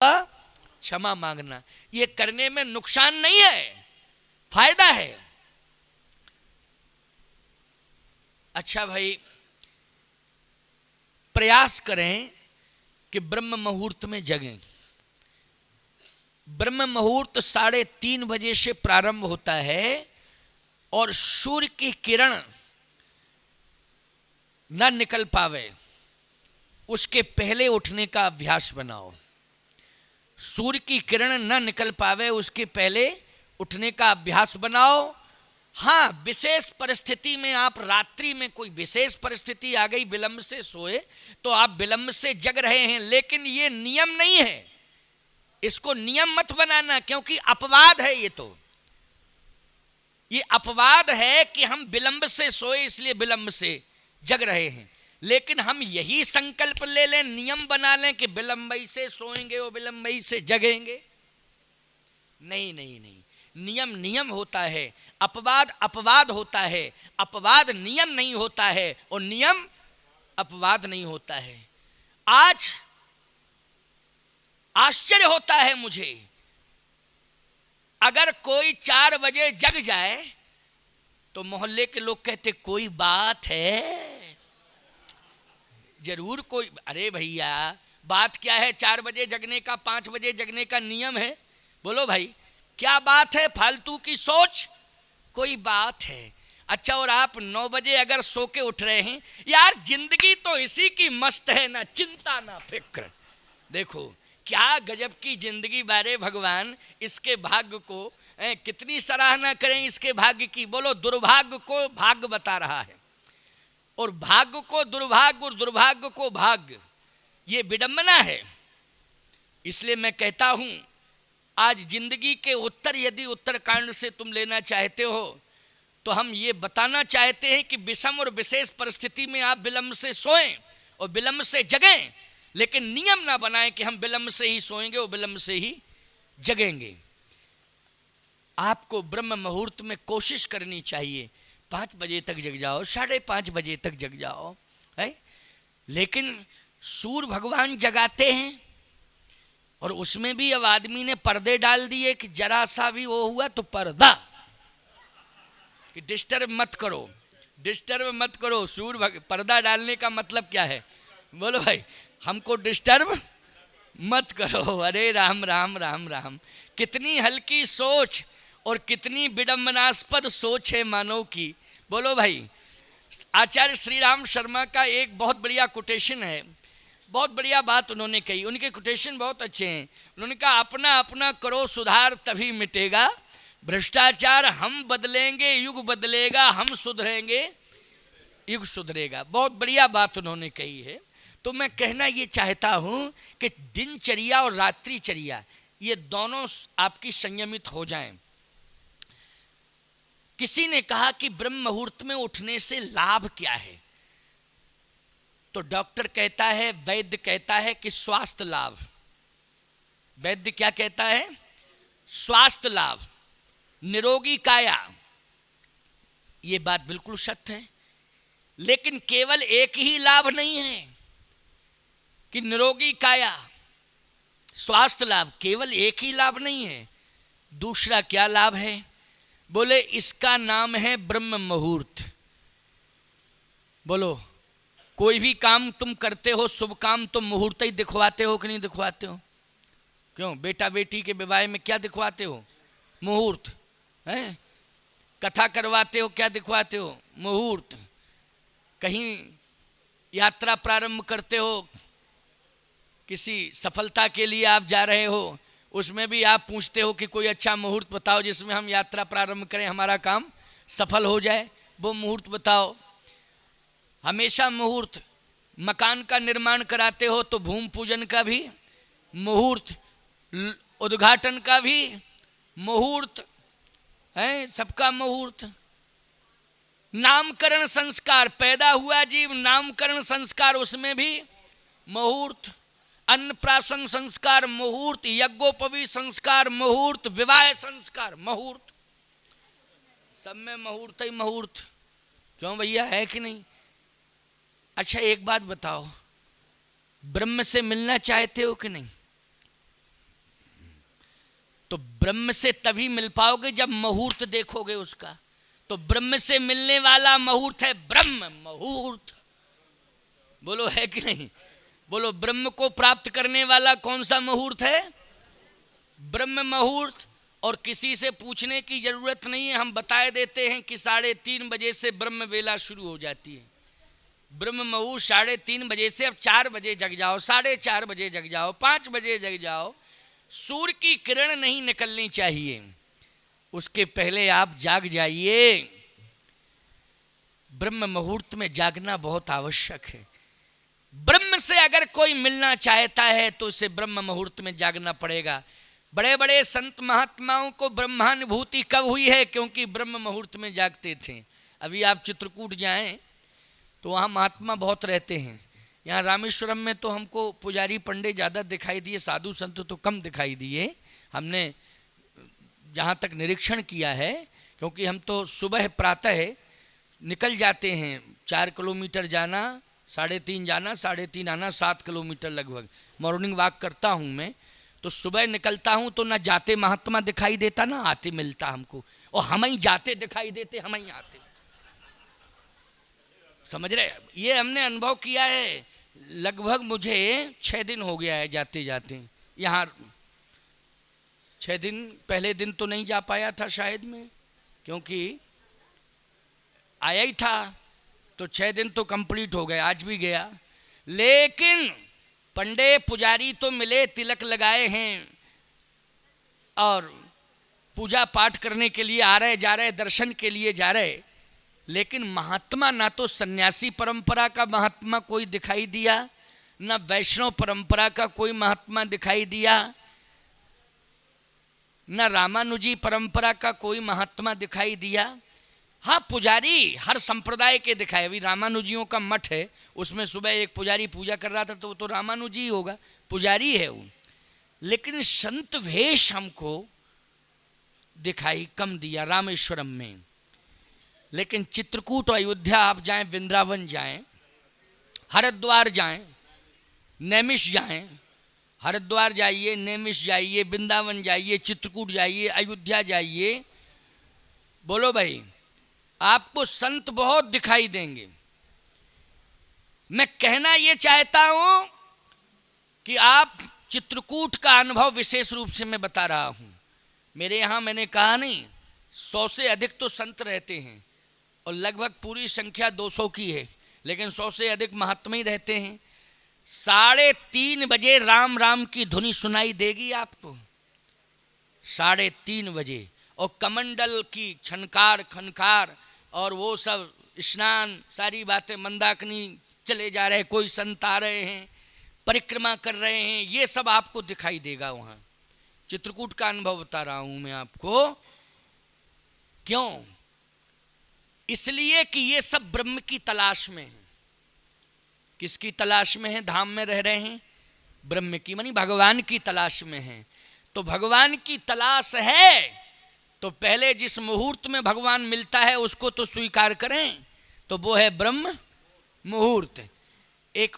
क्षमा मांगना, ये करने में नुकसान नहीं है, फायदा है। अच्छा भाई, प्रयास करें कि ब्रह्म मुहूर्त में जगें। ब्रह्म मुहूर्त 3:30 बजे से प्रारंभ होता है और सूर्य की किरण न निकल पावे उसके पहले उठने का अभ्यास बनाओ। सूर्य की किरण न निकल पावे उसके पहले उठने का अभ्यास बनाओ। हाँ, विशेष परिस्थिति में, आप रात्रि में कोई विशेष परिस्थिति आ गई, विलंब से सोए तो आप विलंब से जग रहे हैं, लेकिन ये नियम नहीं है, इसको नियम मत बनाना, क्योंकि अपवाद है। ये अपवाद है कि हम विलंब से सोए इसलिए विलंब से जग रहे हैं, लेकिन हम यही संकल्प ले लें, नियम बना लें कि विलंबई से सोएंगे और विलंबई से जगेंगे। नहीं नहीं नहीं, नियम नियम होता है, अपवाद अपवाद होता है, अपवाद नियम नहीं होता है और नियम अपवाद नहीं होता है। आज आश्चर्य होता है मुझे, अगर कोई 4 बजे जग जाए तो मोहल्ले के लोग कहते कोई बात है, जरूर कोई। अरे भैया, बात क्या है? 4 बजे जगने का, 5 बजे जगने का नियम है। बोलो भाई, क्या बात है? फालतू की सोच, कोई बात है? अच्छा, और आप 9 बजे अगर सो के उठ रहे हैं, यार जिंदगी तो इसी की मस्त है, ना चिंता ना फिक्र। देखो क्या गजब की जिंदगी बारे भगवान, इसके भाग्य को कितनी सराहना करें इसके भाग्य की। बोलो, दुर्भाग्य को भाग्य बता रहा है और भाग्य को दुर्भाग्य और दुर्भाग्य को भाग्य, ये विडंबना है। इसलिए मैं कहता हूं, आज जिंदगी के उत्तर यदि उत्तरकांड से तुम लेना चाहते हो तो हम ये बताना चाहते हैं कि विषम और विशेष परिस्थिति में आप विलंब से सोएं और विलंब से जगें, लेकिन नियम ना बनाएं कि हम विलंब से ही सोएंगे और विलंब से ही जगेंगे। आपको ब्रह्म मुहूर्त में कोशिश करनी चाहिए, 5 बजे तक जग जाओ, 5:30 बजे तक जग जाओ, है? लेकिन सूर्य भगवान जगाते हैं और उसमें भी अब आदमी ने पर्दे डाल दिए कि जरा सा भी वो हुआ तो पर्दा, कि डिस्टर्ब मत करो, डिस्टर्ब मत करो। पर्दा डालने का मतलब क्या है? बोलो भाई, हमको डिस्टर्ब मत करो। अरे राम राम राम राम, कितनी हल्की सोच और कितनी विडंबनास्पद सोच है मानव की। बोलो भाई, आचार्य श्री राम शर्मा का एक बहुत बढ़िया कोटेशन है, बहुत बढ़िया बात उन्होंने कही, उनके कोटेशन बहुत अच्छे हैं। उन्होंने कहा, अपना अपना करो सुधार तभी मिटेगा भ्रष्टाचार, हम बदलेंगे युग बदलेगा, हम सुधरेंगे युग सुधरेगा। बहुत बढ़िया बात उन्होंने कही है। तो मैं कहना ये चाहता हूँ कि दिनचर्या और रात्रिचर्या ये दोनों आपकी संयमित हो जाएं। किसी ने कहा कि ब्रह्म मुहूर्त में उठने से लाभ क्या है, तो डॉक्टर कहता है, वैद्य कहता है कि स्वास्थ्य लाभ। वैद्य क्या कहता है? स्वास्थ्य लाभ, निरोगी काया। ये बात बिल्कुल सत्य है, लेकिन केवल एक ही लाभ नहीं है कि निरोगी काया, स्वास्थ्य लाभ, केवल एक ही लाभ नहीं है। दूसरा क्या लाभ है? बोले, इसका नाम है ब्रह्म मुहूर्त। बोलो, कोई भी काम तुम करते हो, शुभ काम, तो मुहूर्त ही दिखवाते हो कि नहीं दिखवाते हो? क्यों? बेटा बेटी के विवाह में क्या दिखवाते हो? मुहूर्त है। कथा करवाते हो, क्या दिखवाते हो? मुहूर्त। कहीं यात्रा प्रारंभ करते हो, किसी सफलता के लिए आप जा रहे हो, उसमें भी आप पूछते हो कि कोई अच्छा मुहूर्त बताओ जिसमें हम यात्रा प्रारंभ करें, हमारा काम सफल हो जाए, वो मुहूर्त बताओ। हमेशा मुहूर्त। मकान का निर्माण कराते हो तो भूमि पूजन का भी मुहूर्त, उद्घाटन का भी मुहूर्त है, सबका मुहूर्त। नामकरण संस्कार, पैदा हुआ जीव, नामकरण संस्कार, उसमें भी मुहूर्त। अन्नप्राशन संस्कार मुहूर्त, यज्ञोपवी संस्कार मुहूर्त, विवाह संस्कार मुहूर्त, सब में मुहूर्त ही मुहूर्त। क्यों भैया, है कि नहीं? अच्छा, एक बात बताओ, ब्रह्म से मिलना चाहते हो कि नहीं? तो ब्रह्म से तभी मिल पाओगे जब मुहूर्त देखोगे उसका। तो ब्रह्म से मिलने वाला मुहूर्त है ब्रह्म मुहूर्त। बोलो है कि नहीं? बोलो ब्रह्म को प्राप्त करने वाला कौन सा मुहूर्त है? ब्रह्म मुहूर्त। और किसी से पूछने की जरूरत नहीं है, हम बताए देते हैं कि 3:30 बजे से ब्रह्म वेला शुरू हो जाती है। ब्रह्म मुहूर्त 3:30 बजे से। अब 4 बजे जग जाओ, 4:30 बजे जग जाओ, 5 बजे जग जाओ, सूर्य की किरण नहीं निकलनी चाहिए, उसके पहले आप जाग जाइए। ब्रह्म मुहूर्त में जागना बहुत आवश्यक है। ब्रह्म से अगर कोई मिलना चाहता है तो उसे ब्रह्म मुहूर्त में जागना पड़ेगा। बड़े बड़े संत महात्माओं को ब्रह्मानुभूति कब हुई है? क्योंकि ब्रह्म मुहूर्त में जागते थे। अभी आप चित्रकूट जाएं तो वहाँ महात्मा बहुत रहते हैं। यहाँ रामेश्वरम में तो हमको पुजारी पंडे ज़्यादा दिखाई दिए, साधु संत तो कम दिखाई दिए, हमने जहाँ तक निरीक्षण किया है। क्योंकि हम तो सुबह प्रातः निकल जाते हैं, 4 किलोमीटर जाना, 3.5 जाना, 3.5 आना, 7 किलोमीटर लगभग मॉर्निंग वॉक करता हूँ मैं। तो सुबह निकलता हूँ तो ना जाते महात्मा दिखाई देता ना आते मिलता हमको, और हम ही जाते दिखाई देते, हम ही आते। समझ रहे? ये हमने अनुभव किया है। लगभग मुझे 6 दिन हो गया है जाते जाते यहाँ। 6 दिन, पहले दिन तो नहीं जा पाया था शायद मैं, क्योंकि आया ही था, तो 6 दिन तो कंप्लीट हो गए। आज भी गया, लेकिन पंडे पुजारी तो मिले, तिलक लगाए हैं और पूजा पाठ करने के लिए आ रहे जा रहे, दर्शन के लिए जा रहे। लेकिन महात्मा, ना तो सन्यासी परंपरा का महात्मा कोई दिखाई दिया, ना वैष्णव परंपरा का कोई महात्मा दिखाई दिया, ना रामानुजी परंपरा का कोई महात्मा दिखाई दिया। हाँ, पुजारी हर संप्रदाय के दिखाए। अभी रामानुजियों का मठ है, उसमें सुबह एक पुजारी पूजा कर रहा था, तो वो तो रामानुजी ही होगा, पुजारी है वो। लेकिन संत वेश हमको दिखाई कम दिया रामेश्वरम में। लेकिन चित्रकूट, अयोध्या आप जाएं, वृंदावन जाएं, हरिद्वार जाएं, नैमिष जाएं, हरिद्वार जाइए, नैमिष जाइए, वृंदावन जाइए, चित्रकूट जाइए, अयोध्या जाइए, बोलो भाई, आपको संत बहुत दिखाई देंगे। मैं कहना ये चाहता हूं कि आप चित्रकूट का अनुभव विशेष रूप से मैं बता रहा हूं। मेरे यहाँ मैंने कहा नहीं, 100 से अधिक तो संत रहते हैं और लगभग पूरी संख्या 200 की है, लेकिन 100 से अधिक महात्मा ही रहते हैं। 3:30 बजे राम राम की धुनी सुनाई देगी आपको, 3:30 बजे, और कमंडल की छनकार खनकार और वो सब स्नान, सारी बातें, मंदाकिनी चले जा रहे, कोई संत आ रहे हैं, परिक्रमा कर रहे हैं, ये सब आपको दिखाई देगा वहाँ। चित्रकूट का अनुभव बता रहा हूँ मैं आपको। क्यों? इसलिए कि ये सब ब्रह्म की तलाश में है। किसकी तलाश में है? धाम में रह रहे हैं, ब्रह्म की, मानी भगवान की तलाश में है। तो भगवान की तलाश है तो पहले जिस मुहूर्त में भगवान मिलता है उसको तो स्वीकार करें, तो वो है ब्रह्म मुहूर्त। एक